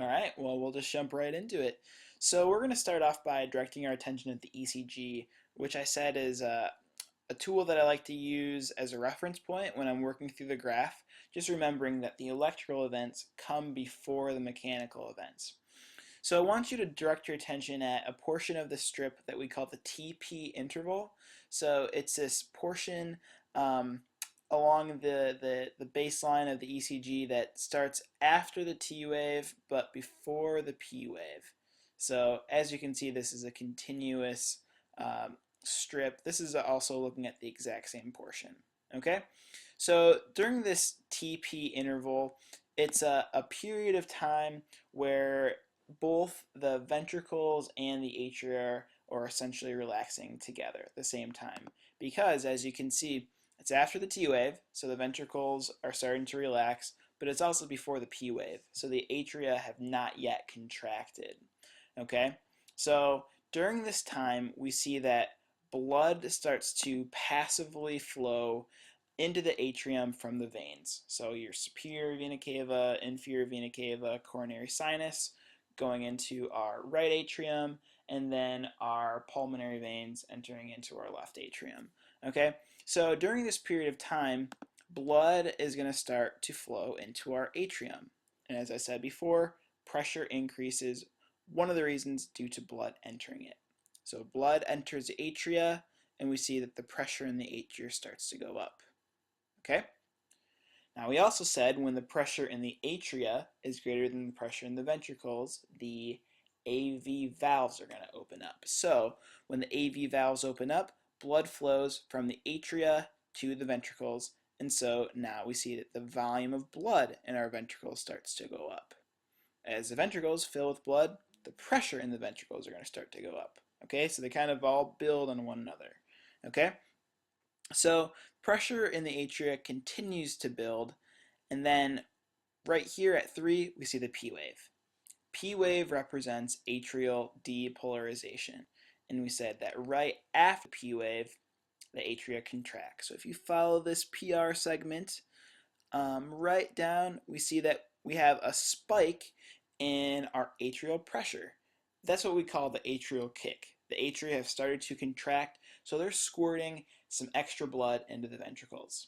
All right, well, we'll just jump right into it. So we're going to start off by directing our attention at the ECG, which I said is a tool that I like to use as a reference point when I'm working through the graph, just remembering that the electrical events come before the mechanical events. So I want you to direct your attention at a portion of the strip that we call the TP interval. So it's this portion along the baseline of the ECG that starts after the T wave but before the P wave. So as you can see, this is a continuous strip. This is also looking at the exact same portion. Okay, so during this TP interval, it's a period of time where both the ventricles and the atria are essentially relaxing together at the same time, because as you can see, it's after the T wave, so the ventricles are starting to relax, but it's also before the P wave, so the atria have not yet contracted. Okay, so during this time we see that blood starts to passively flow into the atrium from the veins. So your superior vena cava, inferior vena cava, coronary sinus going into our right atrium, and then our pulmonary veins entering into our left atrium. Okay, so during this period of time, blood is going to start to flow into our atrium. And as I said before, pressure increases, one of the reasons due to blood entering it. So blood enters the atria, and we see that the pressure in the atria starts to go up. Okay? Now we also said when the pressure in the atria is greater than the pressure in the ventricles, the AV valves are going to open up. So when the AV valves open up, blood flows from the atria to the ventricles, and so now we see that the volume of blood in our ventricles starts to go up. As the ventricles fill with blood, the pressure in the ventricles are going to start to go up. Okay, so they kind of all build on one another. Okay, so pressure in the atria continues to build, and then right here at 3 we see the P wave. P wave represents atrial depolarization, and we said that right after P wave the atria contract. So if you follow this PR segment right down, we see that we have a spike in our atrial pressure. That's what we call the atrial kick. The atria have started to contract, so they're squirting some extra blood into the ventricles.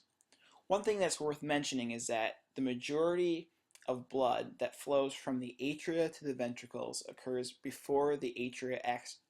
One thing that's worth mentioning is that the majority of blood that flows from the atria to the ventricles occurs before the atria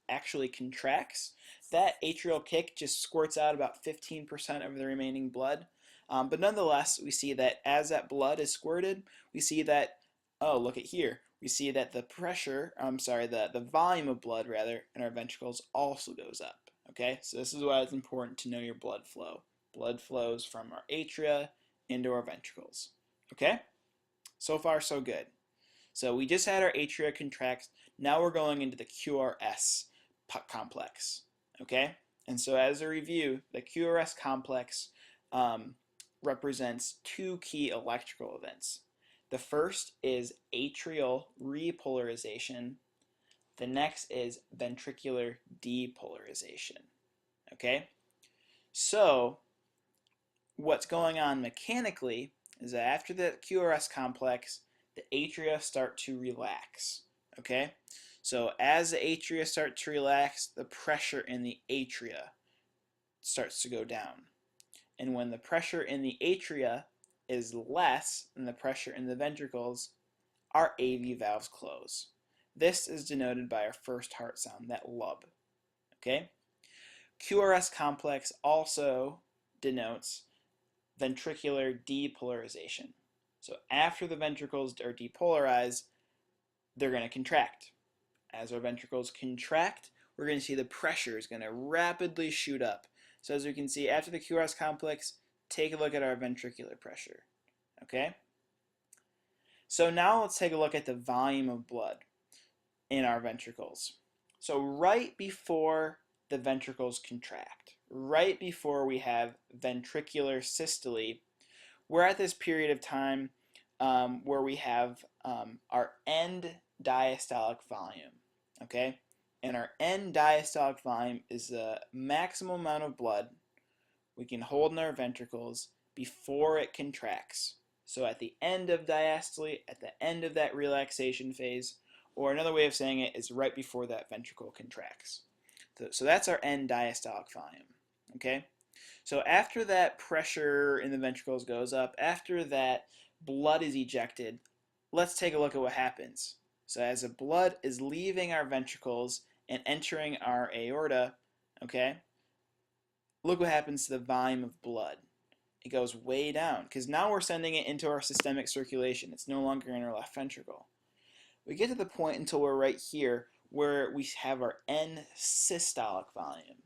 actually contracts. That atrial kick just squirts out about 15% of the remaining blood. But nonetheless, we see that as that blood is squirted, we see that, oh, look at here. We see that the the volume of blood rather in our ventricles also goes up. Okay, so this is why it's important to know your blood flow. Blood flows from our atria into our ventricles. Okay, so far so good. So we just had our atria contract. Now we're going into the QRS complex. Okay, and so as a review, the QRS complex represents two key electrical events. The first is atrial repolarization. The next is ventricular depolarization. Okay? So, what's going on mechanically is that after the QRS complex, the atria start to relax. Okay? So, as the atria start to relax, the pressure in the atria starts to go down. And when the pressure in the atria is less than the pressure in the ventricles, our AV valves close. This is denoted by our first heart sound, that lub. Okay? QRS complex also denotes ventricular depolarization. So after the ventricles are depolarized, they're going to contract. As our ventricles contract, we're going to see the pressure is going to rapidly shoot up. So as we can see, after the QRS complex, take a look at our ventricular pressure. Okay? So now let's take a look at the volume of blood in our ventricles. So right before the ventricles contract, right before we have ventricular systole, we're at this period of time where we have our end diastolic volume. Okay? And our end diastolic volume is the maximum amount of blood we can hold in our ventricles before it contracts. So at the end of diastole, at the end of that relaxation phase, or another way of saying it is right before that ventricle contracts. So that's our end diastolic volume. Okay? So after that pressure in the ventricles goes up, after that blood is ejected, let's take a look at what happens. So as the blood is leaving our ventricles and entering our aorta, okay, look what happens to the volume of blood. It goes way down because now we're sending it into our systemic circulation. It's no longer in our left ventricle. We get to the point until we're right here where we have our end systolic volume.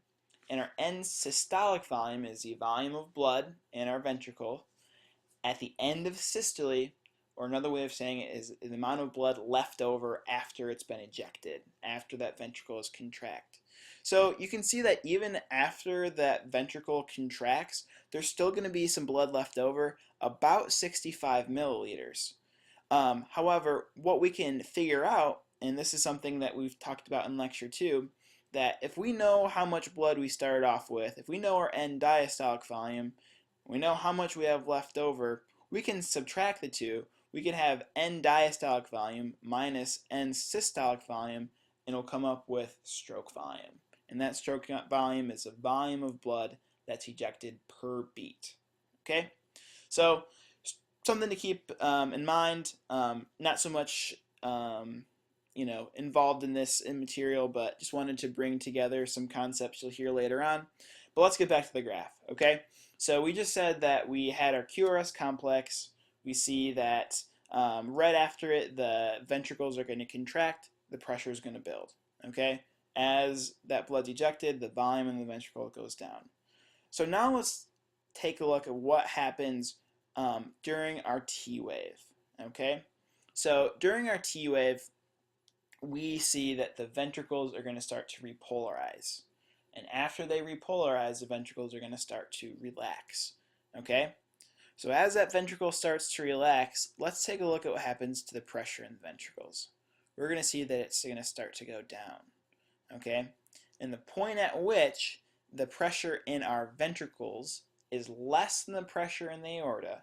And our end systolic volume is the volume of blood in our ventricle at the end of systole, or another way of saying it is the amount of blood left over after it's been ejected, after that ventricle is contract. So you can see that even after that ventricle contracts, there's still going to be some blood left over, about 65 milliliters. However, what we can figure out, and this is something that we've talked about in lecture 2, that if we know how much blood we started off with, if we know our end diastolic volume, we know how much we have left over, we can subtract the two. We can have end diastolic volume minus end systolic volume, and it'll come up with stroke volume. And that stroke volume is the volume of blood that's ejected per beat. Okay? So something to keep in mind. Not so much involved in this in material, but just wanted to bring together some concepts you'll hear later on. But let's get back to the graph, okay? So we just said that we had our QRS complex. We see that right after it, the ventricles are going to contract, the pressure is going to build, okay? As that blood's ejected, the volume in the ventricle goes down. So now let's take a look at what happens during our T wave, okay? So during our T wave, we see that the ventricles are going to start to repolarize. And after they repolarize, the ventricles are going to start to relax, okay? So as that ventricle starts to relax, let's take a look at what happens to the pressure in the ventricles. We're going to see that it's going to start to go down, okay? And the point at which the pressure in our ventricles is less than the pressure in the aorta,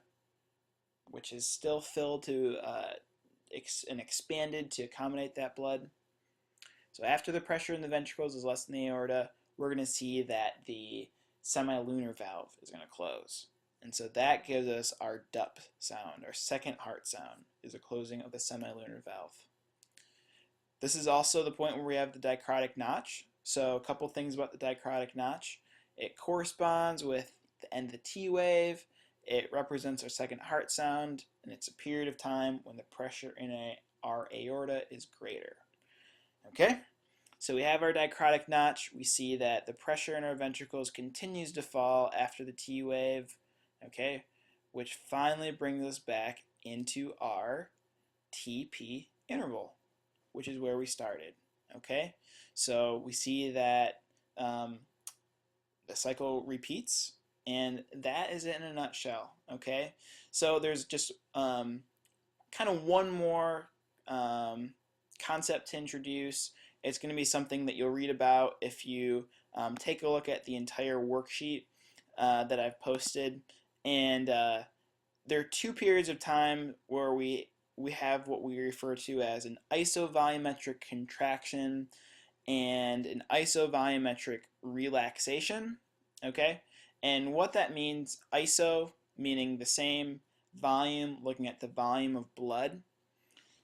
which is still filled to and expanded to accommodate that blood. So after the pressure in the ventricles is less than the aorta, we're going to see that the semilunar valve is going to close. And so that gives us our DUP sound, our second heart sound, is a closing of the semilunar valve. This is also the point where we have the dicrotic notch. So a couple things about the dicrotic notch. It corresponds with the end of the T wave. It represents our second heart sound, and it's a period of time when the pressure in our aorta is greater. Okay? So we have our dicrotic notch. We see that the pressure in our ventricles continues to fall after the T wave, okay, which finally brings us back into our TP interval, which is where we started, okay? So we see that the cycle repeats, and that is it in a nutshell, okay? So there's just kind of one more concept to introduce. It's going to be something that you'll read about if you take a look at the entire worksheet that I've posted. And there are two periods of time where we have what we refer to as an isovolumetric contraction and an isovolumetric relaxation, okay? And what that means, iso meaning the same, volume looking at the volume of blood.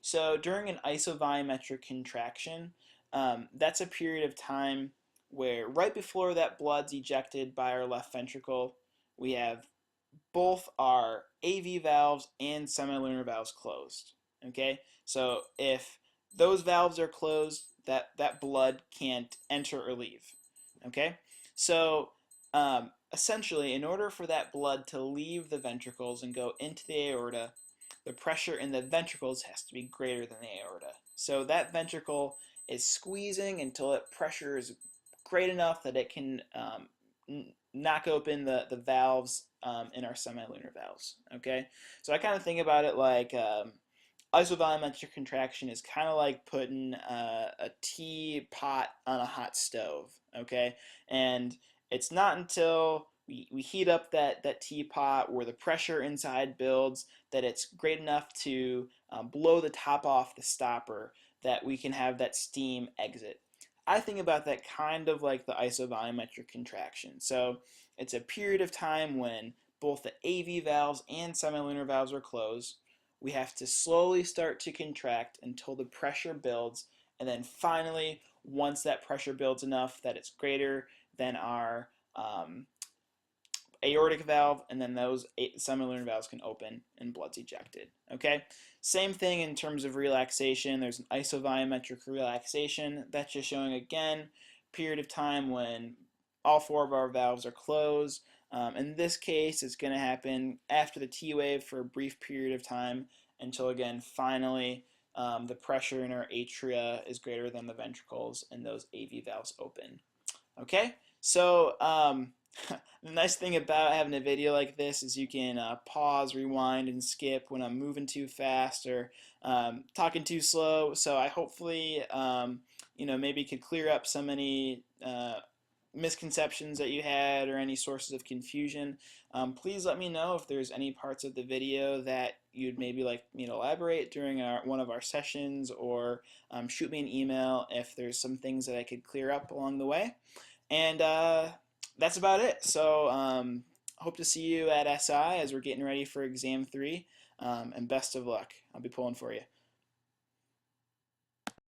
So during an isovolumetric contraction, that's a period of time where right before that blood's ejected by our left ventricle, we have both our AV valves and semilunar valves closed, okay? So if those valves are closed, that blood can't enter or leave, okay? So essentially, in order for that blood to leave the ventricles and go into the aorta, the pressure in the ventricles has to be greater than the aorta. So that ventricle is squeezing until that pressure is great enough that it can knock open the valves in our semilunar valves, okay? So I kind of think about it like isovolumetric contraction is kind of like putting a teapot on a hot stove, okay? And it's not until we heat up that teapot where the pressure inside builds that it's great enough to blow the top off the stopper that we can have that steam exit. I think about that kind of like the isovolumetric contraction. So it's a period of time when both the AV valves and semilunar valves are closed. We have to slowly start to contract until the pressure builds, and then finally, once that pressure builds enough that it's greater than our aortic valve, and then those semilunar valves can open and blood's ejected. Okay, same thing in terms of relaxation. There's an isovolumetric relaxation. That's just showing again period of time when all four of our valves are closed. In this case, it's going to happen after the T wave for a brief period of time until again finally the pressure in our atria is greater than the ventricles and those AV valves open. Okay, so the nice thing about having a video like this is you can pause, rewind, and skip when I'm moving too fast or talking too slow. So I hopefully, maybe could clear up so many misconceptions that you had or any sources of confusion. Please let me know if there's any parts of the video that you'd maybe like me to elaborate during one of our sessions, or shoot me an email if there's some things that I could clear up along the way. And that's about it. So hope to see you at SI as we're getting ready for exam 3. And best of luck. I'll be pulling for you.